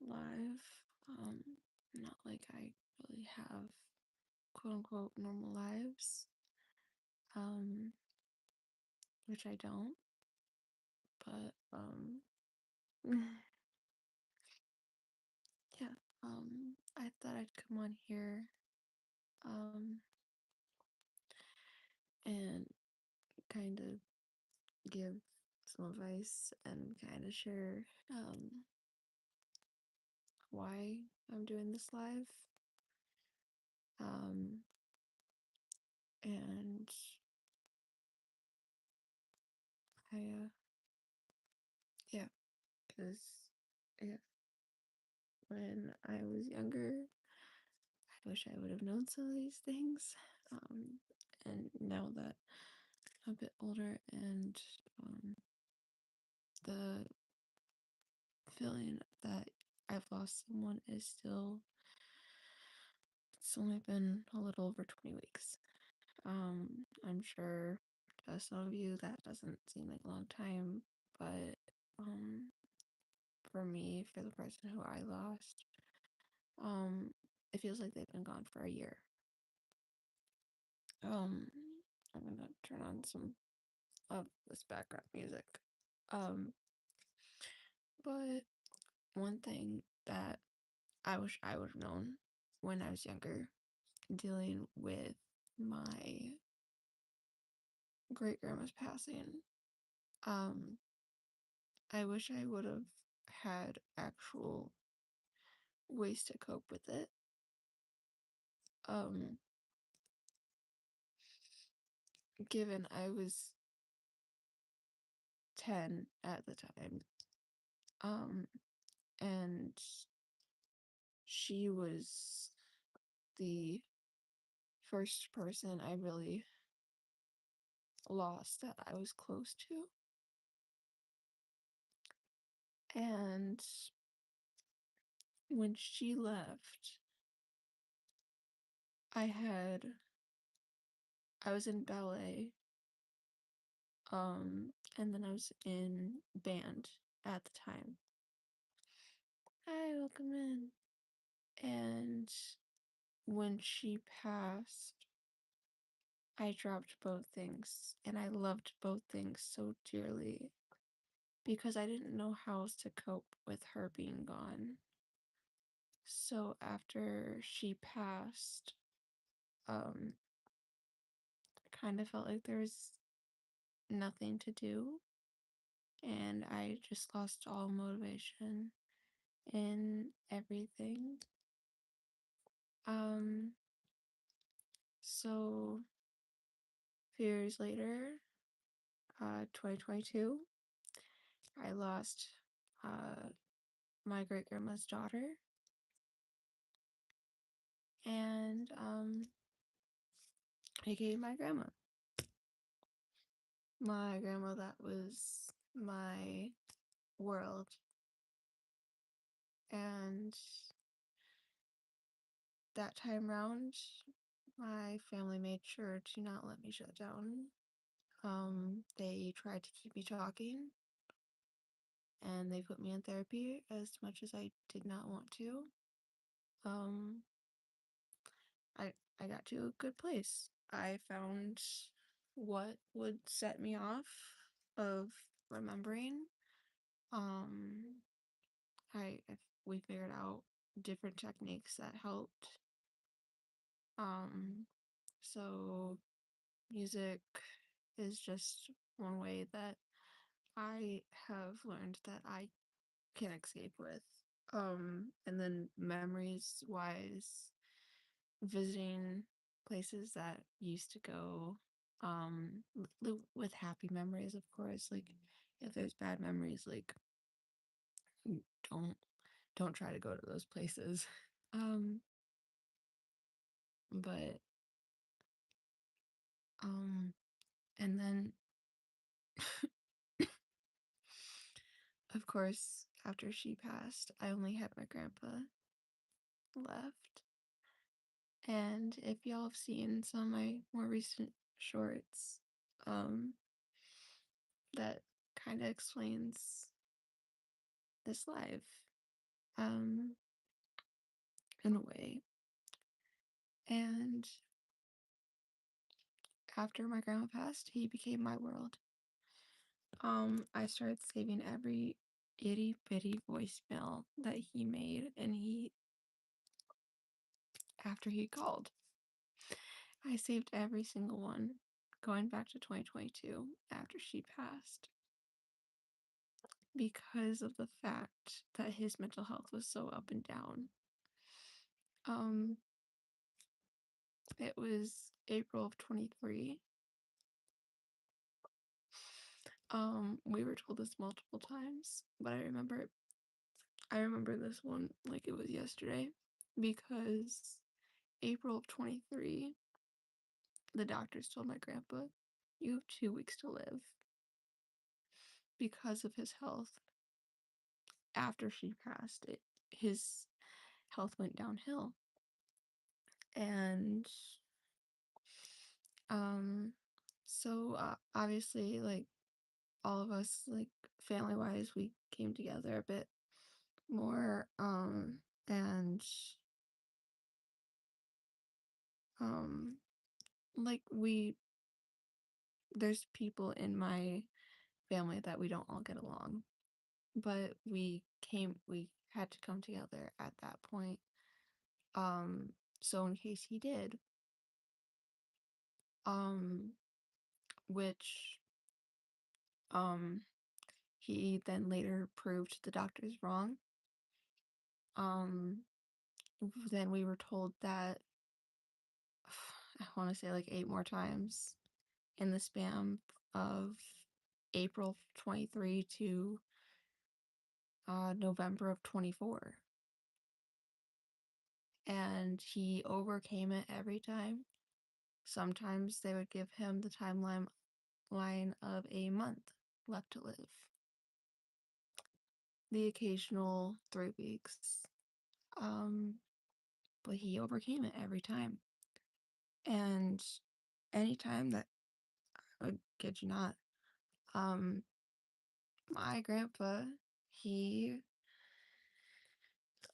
live. Um, Not like I really have quote unquote normal lives. Um, which I don't, but yeah. I thought I'd come on here um and kind of give some advice and kind of share why I'm doing this live. Um, and yeah, because yeah, when I was younger, I wish I would have known some of these things. And now that I'm a bit older and the feeling that I've lost someone is still, it's only been a little over 20 weeks. I'm sure to some of you that doesn't seem like a long time, but um, for me, for the person who I lost, um, it feels like they've been gone for a year. Um, I'm gonna turn on some of this background music. Um, but one thing that I wish I would have known when I was younger, dealing with my great grandma's passing, um, I wish I would have had actual ways to cope with it. Um, Given I was 10 at the time, um, and she was the first person I really lost that I was close to. And when she left, I had I was in ballet, and then I was in band at the time. Hi, welcome in. And when she passed, I dropped both things, and I loved both things so dearly because I didn't know how else to cope with her being gone. So after she passed, um, I kind of felt like there was nothing to do, and I just lost all motivation in everything. Um, so a few years later, 2022, I lost my great grandma's daughter, and aka my grandma. My grandma that was my world, and that time round, my family made sure to not let me shut down. They tried to keep me talking, and they put me in therapy as much as I did not want to. Um, I I got to a good place. I found what would set me off of remembering. Um, we figured out different techniques that helped. Um, so music is just one way that I have learned that I can escape with. And then memories wise, visiting places that used to go, with happy memories, of course. Like if there's bad memories, like don't don't try to go to those places. Um, but um, and then of course, after she passed, I only had my grandpa left. And if y'all have seen some of my more recent shorts, um, that kind of explains this life. um, in a way. And after my grandma passed, he became my world. I started saving every itty bitty voicemail that he made, and after he called, I saved every single one going back to 2022 after she passed because of the fact that his mental health was so up and down. Um, it was April of 23. We were told this multiple times, but I remember this one like it was yesterday because April of 23, the doctors told my grandpa, "You have 2 weeks to live," because of his health. After she passed, his health went downhill. And um so obviously, like, all of us, like, family wise, we came together a bit more, and um like, there's people in my family that we don't all get along, but we had to come together at that point, um so in case he did, um which um he then later proved the doctors wrong. um then we were told that, I want to say, like, 8 more times in the span of April 23 to November of 24. And he overcame it every time. Sometimes they would give him the timeline of a month left to live, the occasional 3 weeks. Um, but he overcame it every time. And anytime that, I kid you not, um, my grandpa, he,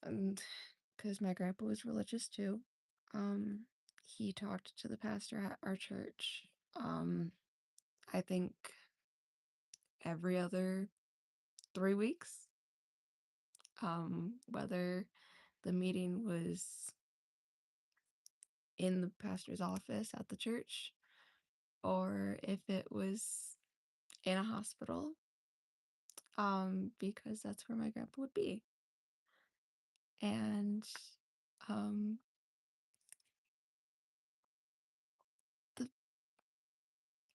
because my grandpa was religious too, he talked to the pastor at our church, I think every other 3 weeks, whether the meeting was in the pastor's office at the church or if it was in a hospital, because that's where my grandpa would be. And um, the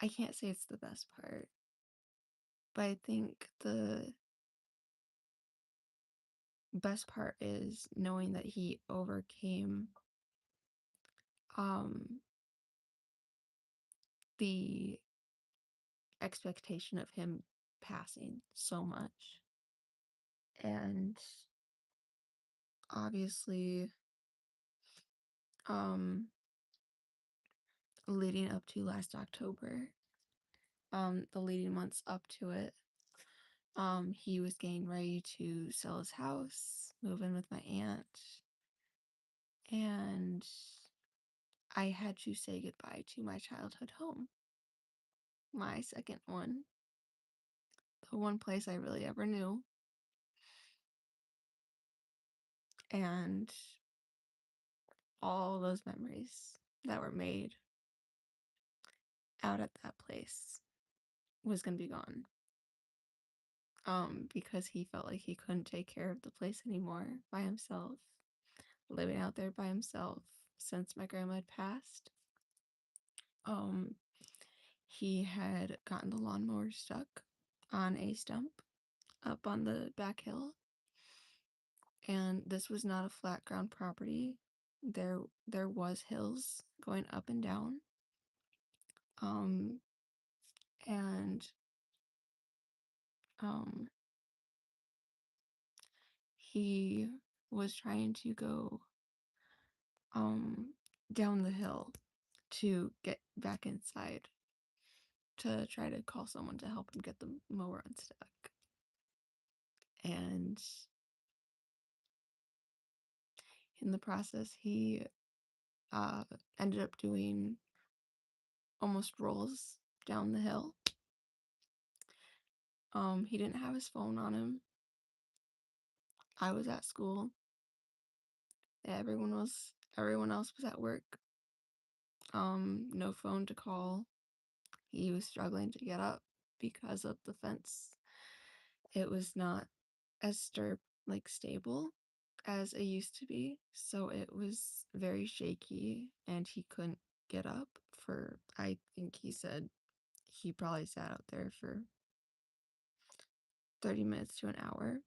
I can't say it's the best part, but I think the best part is knowing that he overcame um, the expectation of him passing so much. And obviously, um, leading up to last October, the leading months up to it, he was getting ready to sell his house, move in with my aunt, and I had to say goodbye to my childhood home, my second one, the one place I really ever knew, and all those memories that were made out at that place was gonna be gone. Because he felt like he couldn't take care of the place anymore by himself, living out there by himself since my grandma had passed. Um, he had gotten the lawnmower stuck on a stump up on the back hill, and this was not a flat ground property. There was hills going up and down. Um, and um, he was trying to go down the hill to get back inside to try to call someone to help him get the mower unstuck. And In the process, he uh, ended up doing almost rolls down the hill. He didn't have his phone on him. I was at school. Everyone else was at work. No phone to call. He was struggling to get up because of the fence. It was not as stable as it used to be, so it was very shaky, and he couldn't get up for, I think he said he probably sat out there for 30 minutes to an hour,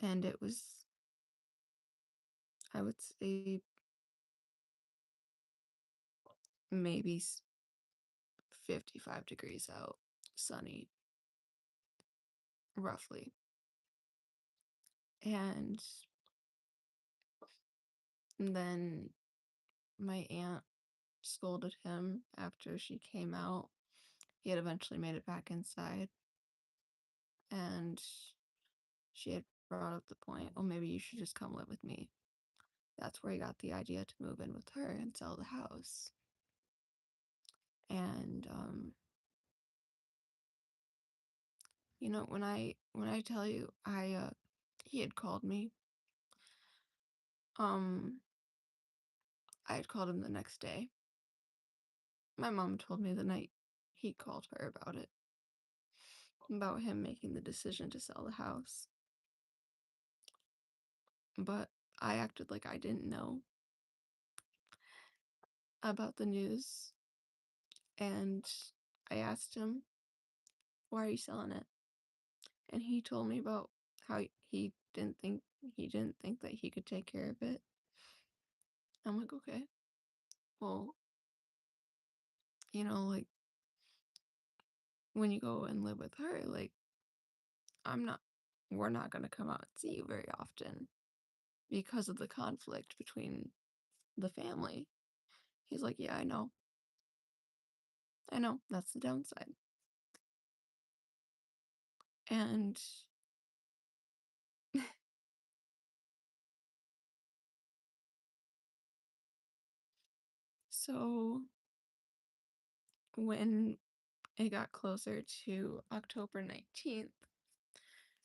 and it was, I would say, maybe 55 degrees out, sunny, roughly. And then my aunt scolded him after she came out. He had eventually made it back inside, and she had brought up the point, well, maybe you should just come live with me. That's where he got the idea to move in with her and sell the house. And when I tell you, he had called me. I had called him the next day. My mom told me the night he called her about him making the decision to sell the house. But I acted like I didn't know about the news, and I asked him, "Why are you selling it?" And he told me about how he didn't think that he could take care of it. I'm like, okay, well, like, when you go and live with her, like, we're not gonna come out and see you very often because of the conflict between the family. He's like, yeah, I know, that's the downside. And so when it got closer to October 19th,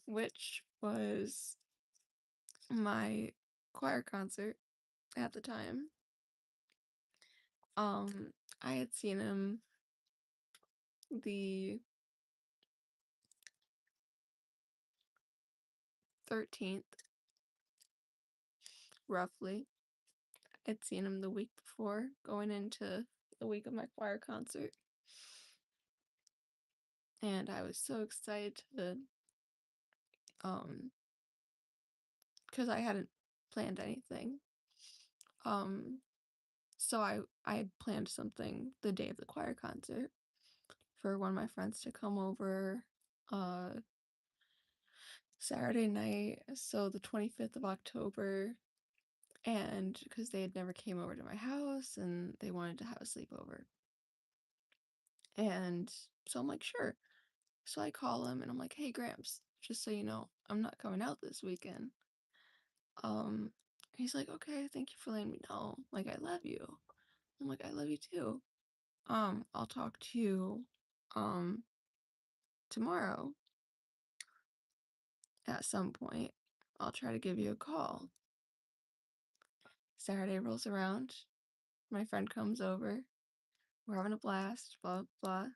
which was my choir concert at the time, I had seen him the 13th, roughly. I'd seen him the week before, going into the week of my choir concert. And I was so excited to, because I hadn't planned anything. So I had planned something the day of the choir concert for one of my friends to come over Saturday night, so the 25th of October, and because they had never came over to my house and they wanted to have a sleepover. And so I'm like, sure. So I call him and I'm like, hey Gramps, just so you know, I'm not coming out this weekend. Um, he's like, okay, thank you for letting me know. Like, I love you. I'm like, I love you too. I'll talk to you tomorrow at some point. I'll try to give you a call. Saturday rolls around. My friend comes over. We're having a blast, blah blah.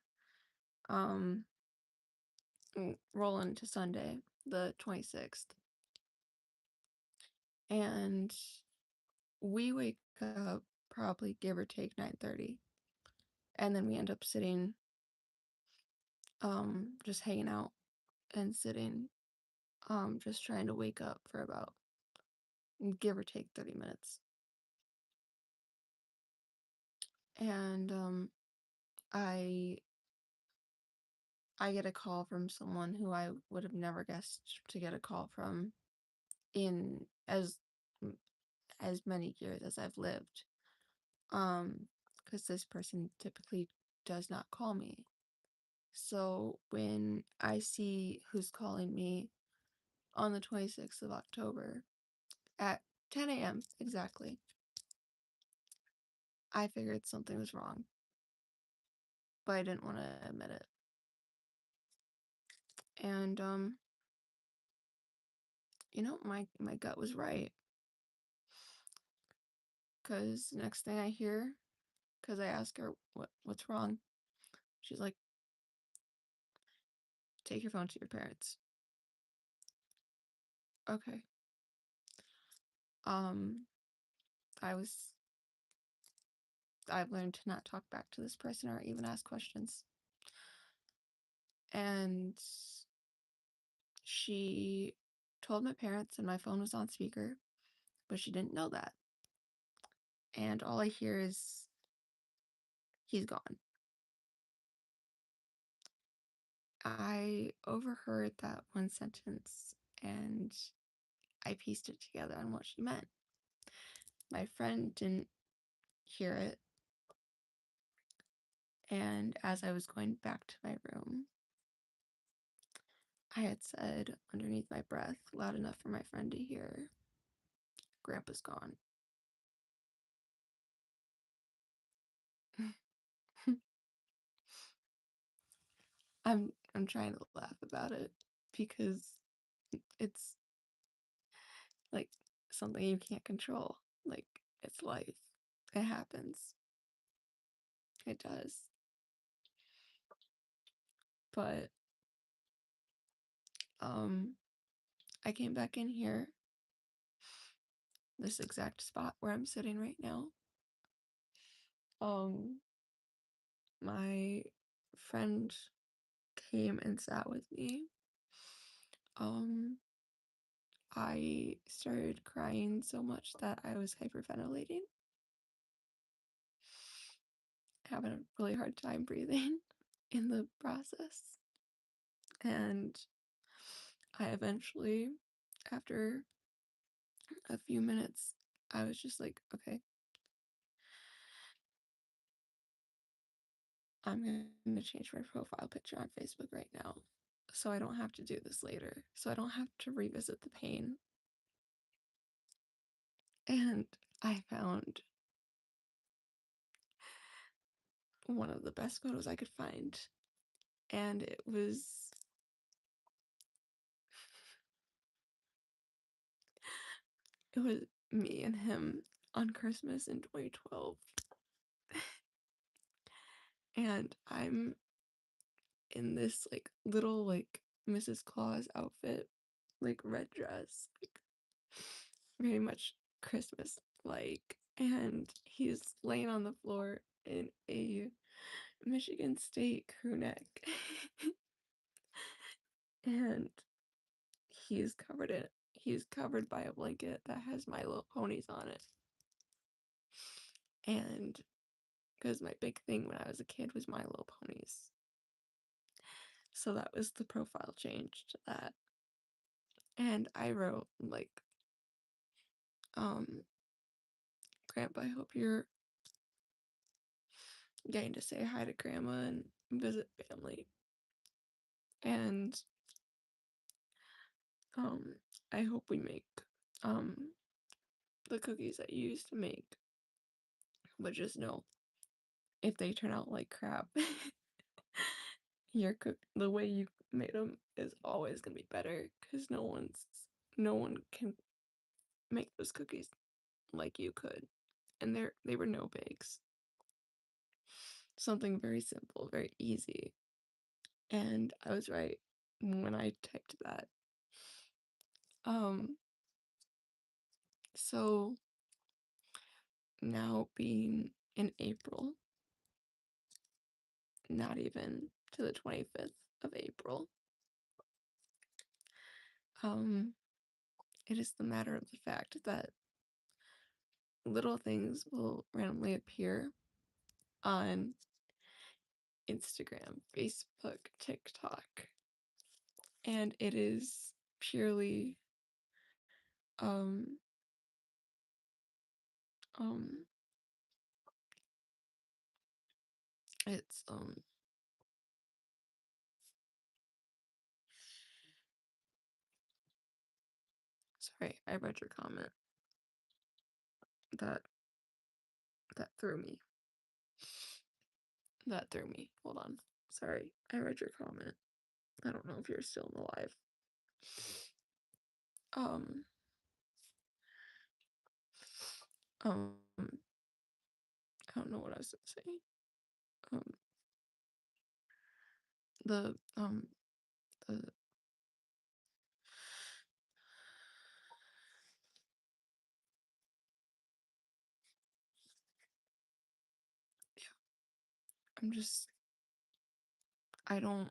Roll into Sunday, the 26th. And we wake up probably give or take 9:30. And then we end up sitting, just hanging out and sitting, just trying to wake up for about give or take 30 minutes. And I I get a call from someone who I would have never guessed to get a call from in as many years as I've lived. Because this person typically does not call me. So when I see who's calling me on the 26th of October at 10 a.m. exactly. I figured something was wrong, but I didn't want to admit it. And my gut was right, because next thing I hear, because I ask her what's wrong, she's like, take your phone to your parents. Okay. um I've learned to not talk back to this person or even ask questions. And she told my parents, and my phone was on speaker, but she didn't know that. And all I hear is, he's gone. I overheard that one sentence and I pieced it together on what she meant. My friend didn't hear it, and as I was going back to my room, I had said underneath my breath, loud enough for my friend to hear, Grandpa's gone. I'm trying to laugh about it because it's like something you can't control. Like, it's life. It happens. It does. But I came back in here, this exact spot where I'm sitting right now. My friend came and sat with me. I started crying so much that I was hyperventilating, having a really hard time breathing in the process. And I eventually, after a few minutes, I was just like, okay, I'm going to change my profile picture on Facebook right now so I don't have to do this later, so I don't have to revisit the pain. And I found one of the best photos I could find, and it was me and him on Christmas in 2012. And I'm in this like little like Mrs. Claus outfit, like red dress, like very much Christmas like. And he's laying on the floor in a Michigan State crew neck. And he's covered by a blanket that has My Little Ponies on it. And because my big thing when I was a kid was My Little Ponies. So that was the profile change to that. And I wrote like, Grandpa, I hope you're getting to say hi to Grandma and visit family. And I hope we make the cookies that you used to make. But just know, if they turn out like crap, the way you made them is always gonna be better, because no one can make those cookies like you could. And they were no bakes. Something very simple, very easy. And I was right when I typed that. Um so now being in April, not even to the 25th of April, it is the matter of the fact that little things will randomly appear on Instagram, Facebook, TikTok, and it is purely um um it's sorry, I read your comment. that that threw me. That threw me. Hold on. Sorry, I read your comment. I don't know if you're still alive. Um, um, I don't know what I was gonna say. Um, the the I'm just I don't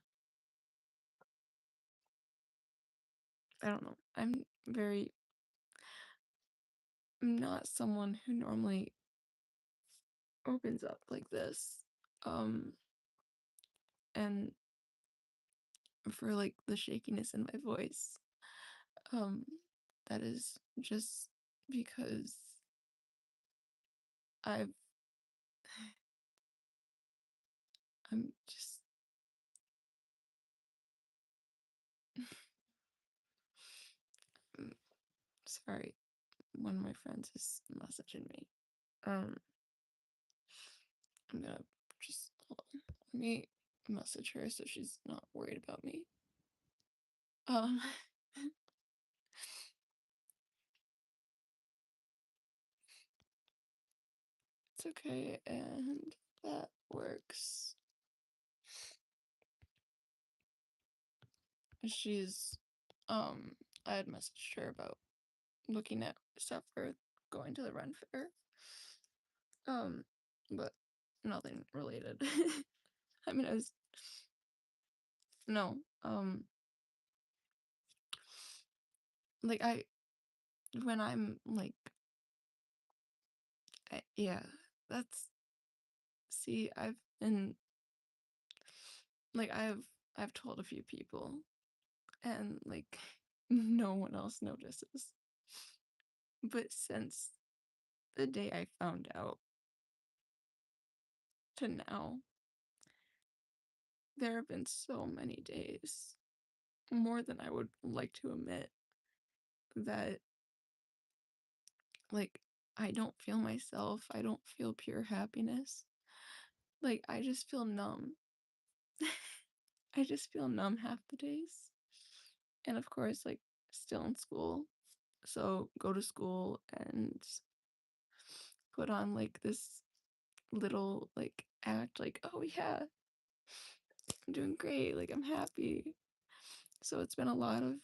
I don't know. I'm not someone who normally opens up like this. Um, and for like the shakiness in my voice, um, that is just because I've I'm just mm, sorry. One of my friends is messaging me. Um, I'm gonna just hold on. Let me message her so she's not worried about me. Um, it's okay, and that works. She's, I had messaged her about looking at stuff for going to the Ren Fair. Um, but nothing related. I mean, I was no, like when I'm like, yeah, that's see, I've been like I've told a few people, and like no one else notices. But since the day I found out to now, there have been so many days, more than I would like to admit, that like I don't feel myself. I don't feel pure happiness. Like I just feel numb. I just feel numb half the days. And of course, like still in school. So go to school and put on like this little like act like, oh yeah, I'm doing great, like I'm happy. So it's been a lot of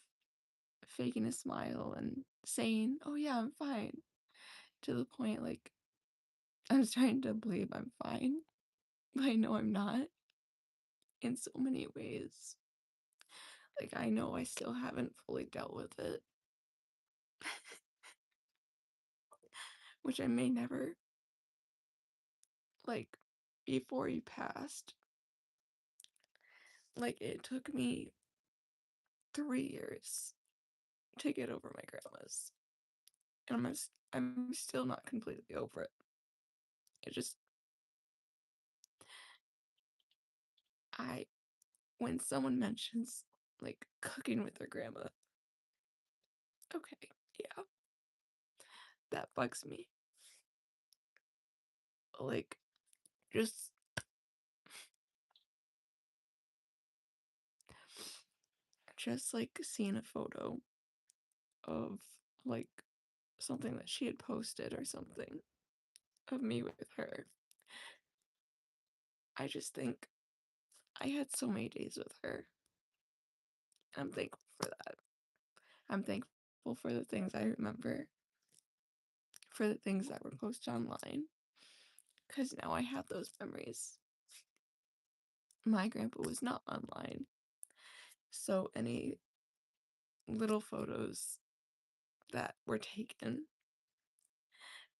faking a smile and saying, oh yeah, I'm fine, to the point like I'm trying to believe I'm fine, but I know I'm not in so many ways. Like I know I still haven't fully dealt with it, which I may never. Like before he passed, like it took me 3 years to get over my grandma's, and I'm still not completely over it. It just I when someone mentions like cooking with their grandma, okay, yeah, that bugs me. Like just like seeing a photo of like something that she had posted or something of me with her. I just think I had so many days with her. I'm thankful for that. I'm thankful for the things I remember, for the things that were posted online, because now I have those memories. My grandpa was not online, so any little photos that were taken,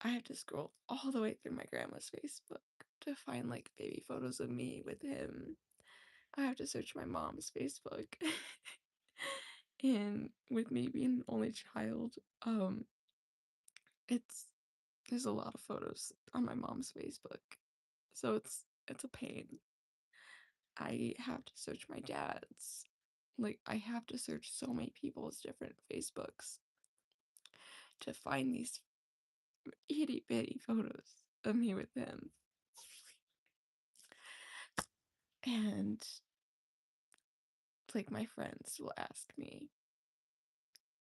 I had to scroll all the way through my grandma's Facebook to find like baby photos of me with him. I have to search my mom's Facebook. And with me being an only child, it's there's a lot of photos on my mom's Facebook. So it's a pain. I have to search my dad's. Like I have to search so many people's different Facebooks to find these itty bitty photos of me with him. And like my friends will ask me,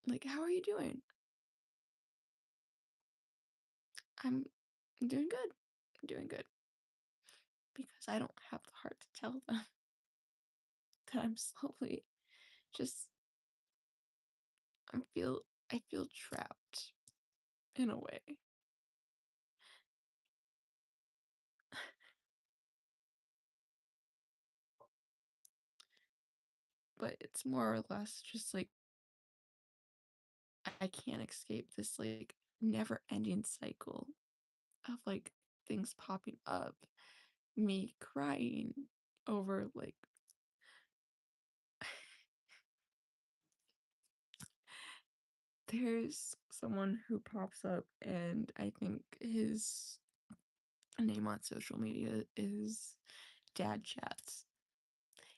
like, how are you doing? I'm doing good. I'm doing good. Because I don't have the heart to tell them that I'm slowly just I feel trapped in a way. But it's more or less just like I can't escape this like never ending cycle of like things popping up, me crying over like there's someone who pops up and I think his name on social media is Dad Chats.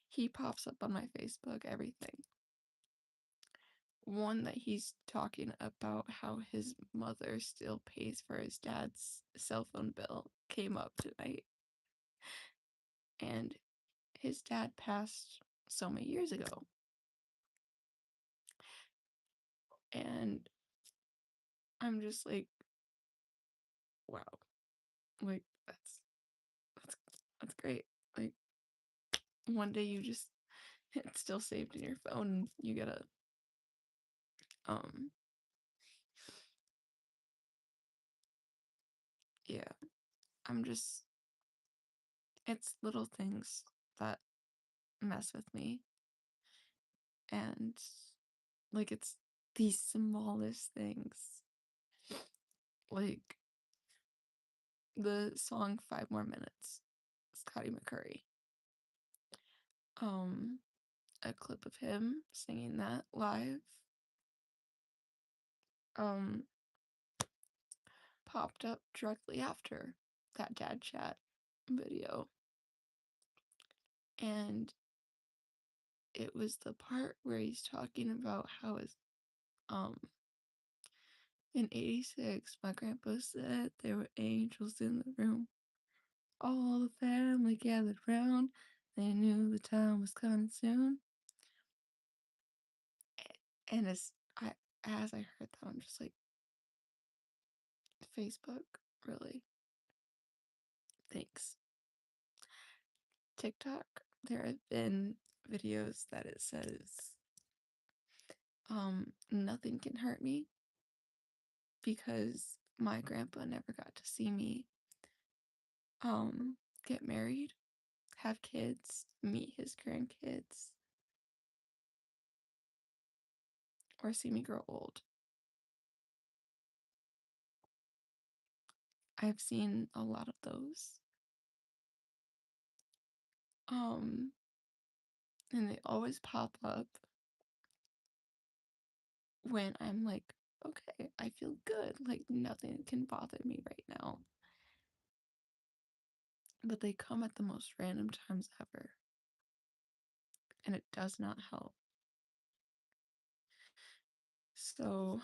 He pops up on my Facebook, everything. One that he's talking about how his mother still pays for his dad's cell phone bill came up tonight. And his dad passed so many years ago. And I'm just like, wow. Like that's that's great. Like one day you just it's still saved in your phone. You get a um yeah. I'm just it's little things that mess with me. And like it's these smallest things. Like the song 5 More Minutes, Scotty McCurry. Um, a clip of him singing that live um popped up directly after that dad chat video. And it was the part where he's talking about how his um in 86 my grandpa said there were angels in the room. All the family gathered round. They knew the time was coming soon. And as I heard that, I'm just like, Facebook, really? Thanks. TikTok, there have been videos that it says, nothing can hurt me because my grandpa never got to see me, get married, have kids, meet his grandkids, or see me grow old. I've seen a lot of those. Um, and they always pop up when I'm like, okay, I feel good. Like nothing can bother me right now. But they come at the most random times ever. And it does not help. So,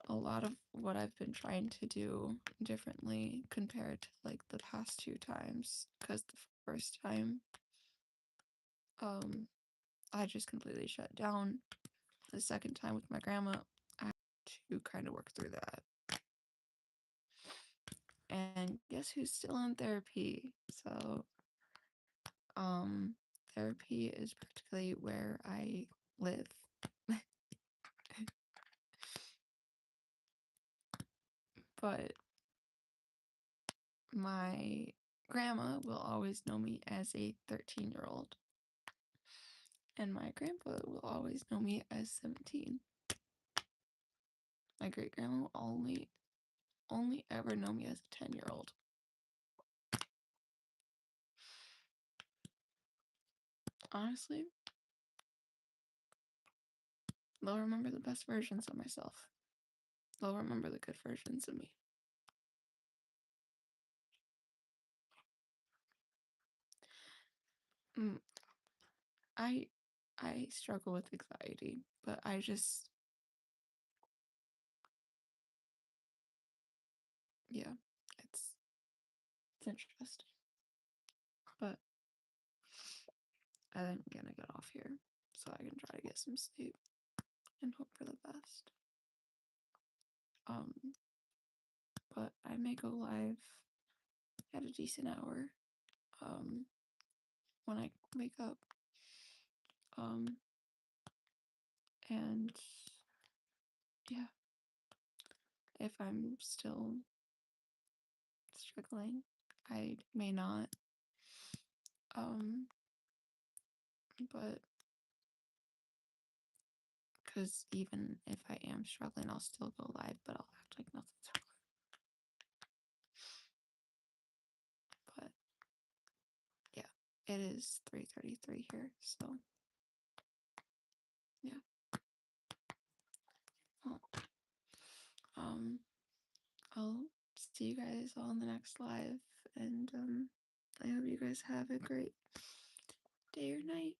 a lot of what I've been trying to do differently compared to like the past two times, because the first time, um, I just completely shut down. The second time with my grandma, I had to kind of work through that. And guess who's still in therapy? So, um, therapy is practically where I live. But my grandma will always know me as a 13-year-old, and my grandpa will always know me as 17. My great grandma will only ever know me as a 10-year-old. Honestly, they'll remember the best versions of myself. They'll remember the good versions of me. Mm, I I struggle with anxiety, but it's interesting. But I think I'm gonna get off here so I can try to get some sleep and hope for the best. But I may go live at a decent hour when I wake up. And yeah, if I'm still struggling, I may not. But because even if I am struggling, I'll still go live, but I'll act like nothing's wrong. But yeah, it is 3:33 here, so yeah. Well, I'll see you guys all in the next live, and I hope you guys have a great day or night.